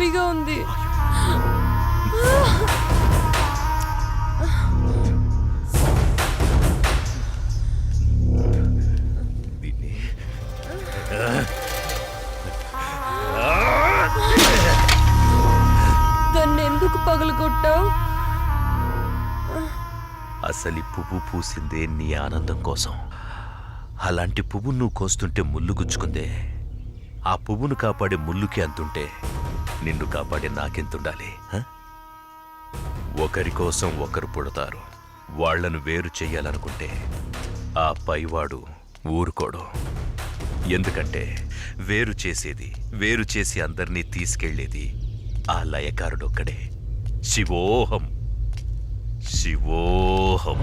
నొప్పిగా ఉంది. దాన్ని ఎందుకు పగలగొట్టావు? అసలు పువ్వు పూసిందే నీ ఆనందం కోసం. అలాంటి పువ్వు నువ్వు కోస్తుంటే ముళ్ళు గుచ్చుకుందే. ఆ పువ్వును కాపాడే ముళ్ళుకి అంతుంటే నిన్ను కాపాడే నాకెంతుండాలి? ఒకరి కోసం ఒకరు పుడతారు. వాళ్లను వేరు చెయ్యాలనుకుంటే ఆ పైవాడు ఊరుకోడు. ఎందుకంటే వేరు చేసి అందర్నీ తీసుకెళ్లేది ఆ లయకారుడొక్కడే. శివోహం శివోహం.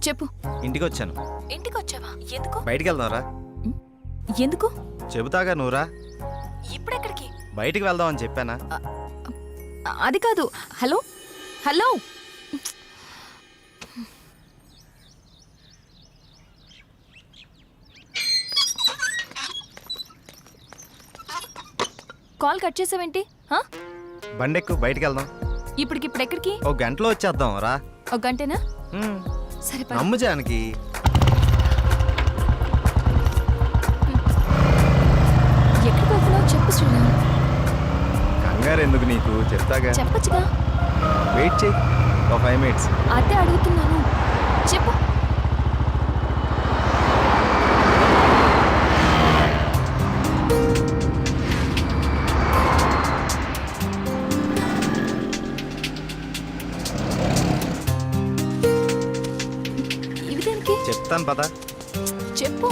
చెప్పు. ఇంటికి వచ్చాను. ఇంటికి వచ్చావా? ఎందుకు? బయటికి వెళ్దాంరా. ఎందుకు? చెబుతాగా నువ్వురా. ఇప్పుడెక్కడికి? బయటికి వెళ్దామని చెప్పానా? అది కాదు. హలో హలో, కాల్ కట్ చేసావేంటి? బండెక్కు, బయటికి వెళ్దాం. ఇప్పటికిప్పుడు ఎక్కడికి? ఒక గంటలో వచ్చేద్దాం రా. ఒక గంటేనా? సరే పద. నమ్ము జానకి. ఎక్కడికి వెళ్తున్నావు చెప్పు శ్రీరామ్. కంగారు ఎందుకు నీకు, చెప్తాగా. చెప్పచ్చుగా. వెయిట్ చెయ్యి, ఒక 5 minutes. అదే అడుగుతున్నాను, చెప్పు. ఇవి దేనికి? చెప్తాను పద. చెప్పు.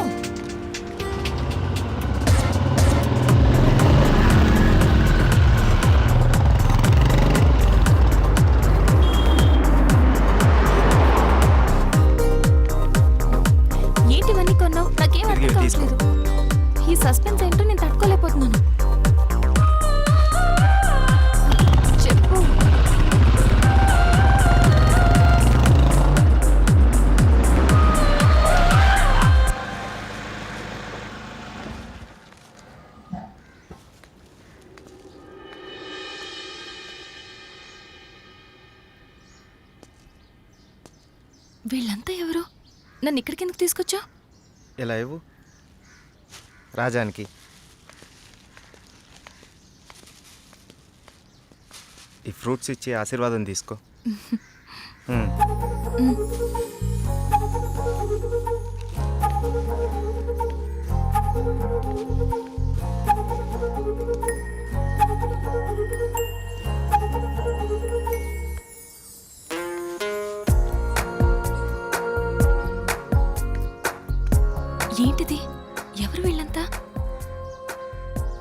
ఏంటివన్నీ కొన్నావు? నాకేం అర్థం కావట్లేదు. ఈ సస్పెన్స్ ఏంటో నేను తట్టుకోలేకపోతున్నాను. చెప్పు. వీళ్ళంతా ఎవరు? నన్ను ఇక్కడికి ఎందుకు తీసుకొచ్చా? ఇలా ఇవ్వు రాజానికి. ఈ ఫ్రూట్స్ ఇచ్చి ఆశీర్వాదం తీసుకో. ఏంటిది? ఎవరు వీళ్ళంతా?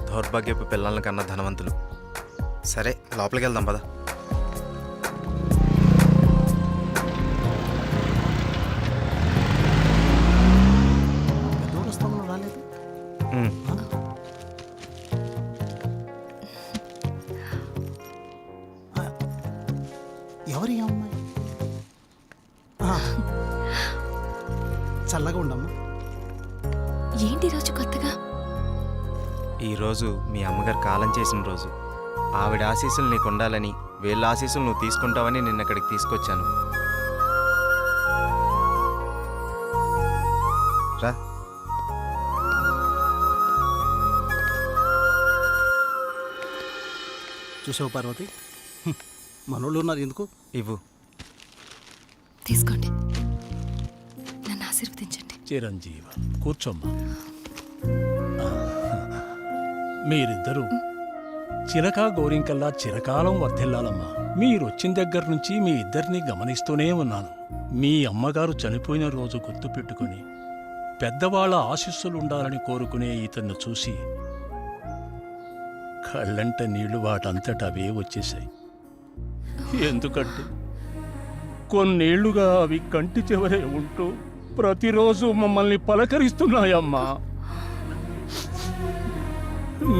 దౌర్భాగ్యపు పిల్లల కన్నా ధనవంతులు. సరే లోపలికి వెళ్దాం పద. ఎవరి అమ్మాయి? చల్లగా ఉండమ్మా. ఏంటి రోజు కొత్తగా? ఈరోజు మీ అమ్మగారు కాలం చేసిన రోజు. ఆవిడ ఆశీస్సులు నీకు ఉండాలని, వీళ్ళ ఆశీస్సులు నువ్వు తీసుకుంటావని నిన్న ఇక్కడికి తీసుకొచ్చాను. రా. చూసావు పార్వతి, మనోళ్ళు ఉన్నారు ఎందుకు? ఇవ్వు. తీసుకోండి, నన్ను ఆశీర్వదించండి. చిరంజీవ కూర్చోమ్మా. మీరిద్దరూ చిలకా గోరింకల్లా చిరకాలం వర్ధిల్లాలమ్మా. మీరొచ్చిన దగ్గర నుంచి మీ ఇద్దరిని గమనిస్తూనే ఉన్నాను. మీ అమ్మగారు చనిపోయిన రోజు గుర్తుపెట్టుకుని పెద్దవాళ్ల ఆశీస్సులుండాలని కోరుకునే ఇతన్ని చూసి కళ్ళంట నీళ్లు వాటంతట అవే వచ్చేశాయి. ఎందుకంటే కొన్నేళ్లుగా అవి కంటి చివరే ఉంటూ ప్రతిరోజు మమ్మల్ని పలకరిస్తున్నాయమ్మా.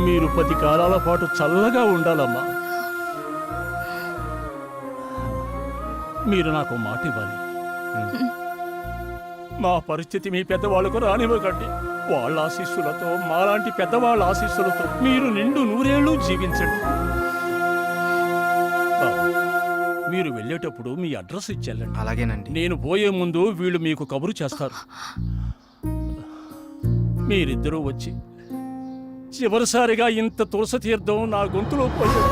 మీరు 10 కాలాల పాటు చల్లగా ఉండాలమ్మా. మీరు నాకు మాట ఇవ్వాలి. మా పరిస్థితి మీ పెద్దవాళ్ళకు రానివ్వకండి. వాళ్ళ ఆశీస్సులతో, మాలాంటి పెద్దవాళ్ళ ఆశీస్సులతో మీరు నిండు నూరేళ్లు జీవించండి. బాబు, మీరు వెళ్ళేటప్పుడు మీ అడ్రస్ ఇచ్చెళ్ళండి. అలాగేనండి. నేను పోయే ముందు వీళ్ళు మీకు కబురు చేస్తారు. మీరిద్దరూ వచ్చి చివరిసారిగా ఇంత తులసి తీర్థం నా గొంతులో పోయి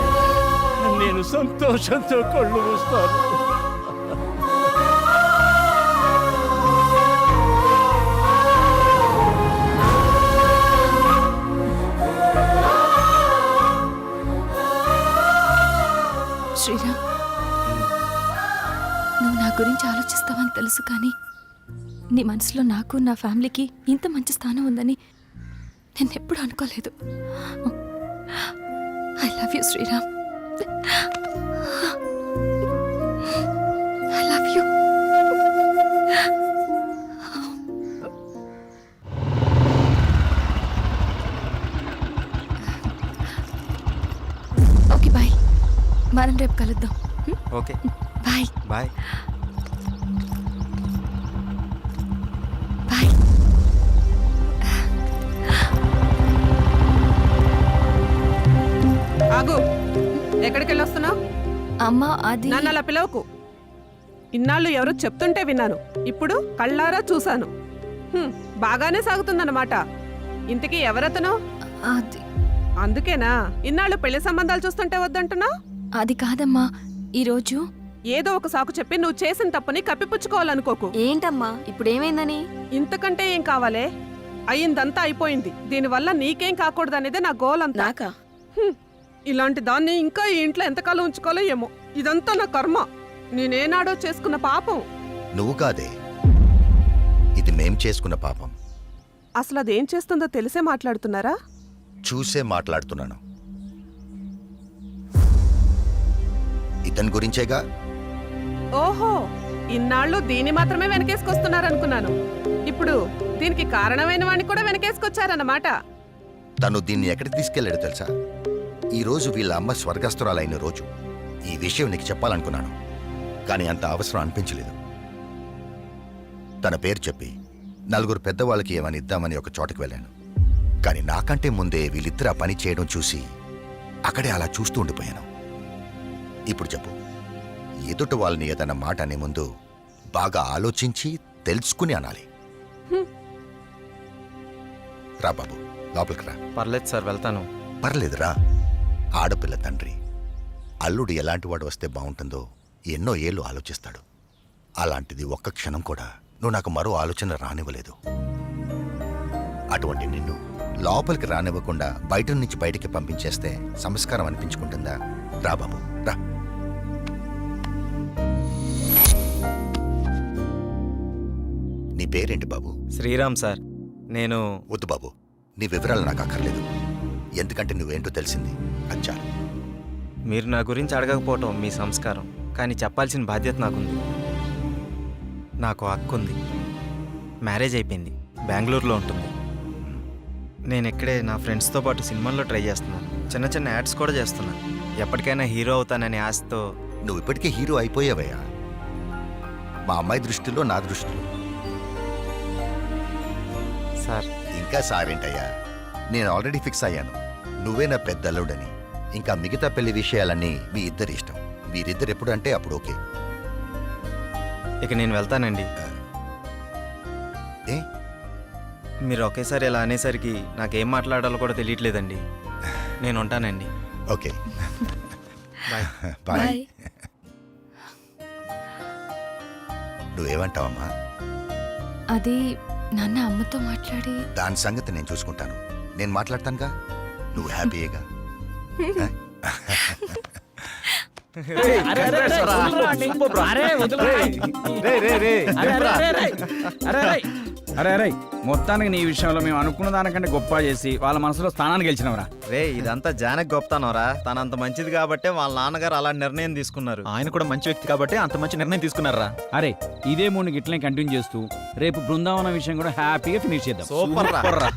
నేను సంతోషంతో కళ్ళు మూస్తాను. శ్రీరామ్, నువ్వు నా గురించి ఆలోచిస్తావని తెలుసు, కానీ నీ మనసులో నాకు, నా ఫ్యామిలీకి ఇంత మంచి స్థానం ఉందని నేను ఎప్పుడు అనుకోలేదు. I love you Sriram. I love you. Okay bye, మనం రేపు కలుద్దాం. Okay bye bye. బాయ్. ఆగు, ఎక్కడికి వెళ్ళొస్తున్నావు? అమ్మ, అది నన్ను అలా పిలవకు. ఇన్నాళ్ళు ఎవరో చెప్తుంటే విన్నాను, ఇప్పుడు కళ్ళారా చూశాను. బాగానే సాగుతుందన్నమాట. ఇంతకీ ఎవరతను? అది అందుకేనా ఇన్నాళ్ళు పెళ్లి సంబంధాలు చూస్తుంటే వద్దంటున్నా? అది కాదమ్మా, ఈరోజు ఏదో ఒక సాకు చెప్పి నువ్వు చేసిన తప్పుని కప్పిపుచ్చుకోవాలనుకోకు. ఏంటమ్మా ఇప్పుడు ఏమైందని? ఇంతకంటే ఏం కావాలే? అయ్యిందంతా అయిపోయింది. దీనివల్ల నీకేం కాకూడదనేదే నా గోల్ అంతా. నాకా? ఇలాంటి దాన్ని ఇంకా ఈ ఇంట్లో ఎంతకాలం ఉంచుకోవాలో ఏమో. ఇదంతా నా కర్మ. నేనేనాడో చేసుకున్న పాపం. నువ్వు కాదే, ఇది మేం చేసుకున్న పాపం. అసలు అదేం చేస్తుందో తెలిసే మాట్లాడుతున్నారా? చూసే మాట్లాడుతున్నాను. ఇతని గురించేగా. ఓహో, ఇన్నాళ్ళు దీన్ని మాత్రమే వెనకేసుకొస్తున్నారనుకున్నాను. ఇప్పుడు దీనికి కారణమైన వాడిని కూడా వెనకేసుకొచ్చారన్నమాట. తను దీన్ని ఎక్కడికి తీసుకెళ్లాడో తెలుసా? ఈ రోజు వీళ్ళ అమ్మ స్వర్గస్థురాలైన రోజు. ఈ విషయం నీకు చెప్పాలనుకున్నాను, కానీ అంత అవసరం అనిపించలేదు. తన పేరు చెప్పి నలుగురు పెద్దవాళ్ళకి ఏమని ఇద్దామని ఒక చోటకి వెళ్ళాను. కానీ నాకంటే ముందే వీళ్ళిద్దరు ఆ పని చేయడం చూసి అక్కడే అలా చూస్తూ ఉండిపోయాను. ఇప్పుడు చెప్పు, ఎదుట వాళ్ళని ఏదన్నా మాట అనే ముందు బాగా ఆలోచించి తెలుసుకుని అనాలి. రా బాబు, లోపలికి రా. పర్లేదు సార్, వెళ్తాను. పర్లేదురా. ఆడపిల్ల తండ్రి, అల్లుడు ఎలాంటి వాడు వస్తే బాగుంటుందో ఎన్నో ఏళ్ళు ఆలోచిస్తాడు. అలాంటిది ఒక్క క్షణం కూడా నువ్వు నాకు మరో ఆలోచన రానివ్వలేదు. అటువంటి నిన్ను లోపలికి రానివ్వకుండా బయట నుంచి బయటికి పంపించేస్తే సంస్కారం అనిపించుకుంటుందా? రా బాబు, రా. నీ పేరేంటి బాబు? శ్రీరామ్ సార్. నేను వద్దు బాబు, నీ వివరాలు నాకు అక్కర్లేదు. ఎందుకంటే నువ్వేంటో తెలిసింది, అచ్చా. మీరు నా గురించి అడగకపోవటం మీ సంస్కారం, కానీ చెప్పాల్సిన బాధ్యత నాకుంది. నాకు హక్కు ఉంది. మ్యారేజ్ అయిపోయింది, బెంగళూరులో ఉంటుంది. నేను ఇక్కడే నా ఫ్రెండ్స్తో పాటు సినిమాల్లో ట్రై చేస్తున్నాను. చిన్న చిన్న యాడ్స్ కూడా చేస్తున్నాను. ఎప్పటికైనా హీరో అవుతాననే ఆశతో. నువ్వు ఇప్పటికే హీరో అయిపోయావయ్యా. మా అమ్మాయి దృష్టిలో, నా దృష్టిలో. సార్, ఇంకా సారేంటయ్యా, నేను ఆల్రెడీ ఫిక్స్ అయ్యాను. నువ్వే నా పెద్ద అల్లుడని. ఇంకా మిగతా పెళ్లి విషయాలన్నీ మీ ఇద్దరి ఇష్టం. మీరిద్దరు ఎప్పుడు అంటే అప్పుడు ఓకే. ఇక నేను వెళ్తానండి. ఏ? మీరు ఒకేసారి ఇలా అనేసరికి నాకేం మాట్లాడాలో కూడా తెలియట్లేదండి. నేను ఉంటానండి. Okay, bye. బాయ్. బాయ్. నువ్వేమంటావమ్మా? అది నాన్న అమ్మతో మాట్లాడి దాని సంగతి నేను చూసుకుంటాను. నేను మాట్లాడతానుగా, నువ్వు హ్యాపీయేగా. అరే మొత్తానికి నీ విషయంలో మేము అనుకున్న దానికంటే గొప్ప చేసి వాళ్ళ మనసులో స్థానాన్ని గెలిచినవరా. రే, ఇదంతా జానకి గొప్పతనవరా. తనంత మంచిది కాబట్టే వాళ్ళ నాన్నగారు అలాంటి నిర్ణయం తీసుకున్నారు. ఆయన కూడా మంచి వ్యక్తి కాబట్టి అంత మంచి నిర్ణయం తీసుకున్నారా. అరే, ఇదే మూడు గిట్లనే కంటిన్యూ చేస్తూ రేపు బృందావనం విషయం కూడా హ్యాపీగా ఫినిష్ చేద్దాం. సూపర్ రా.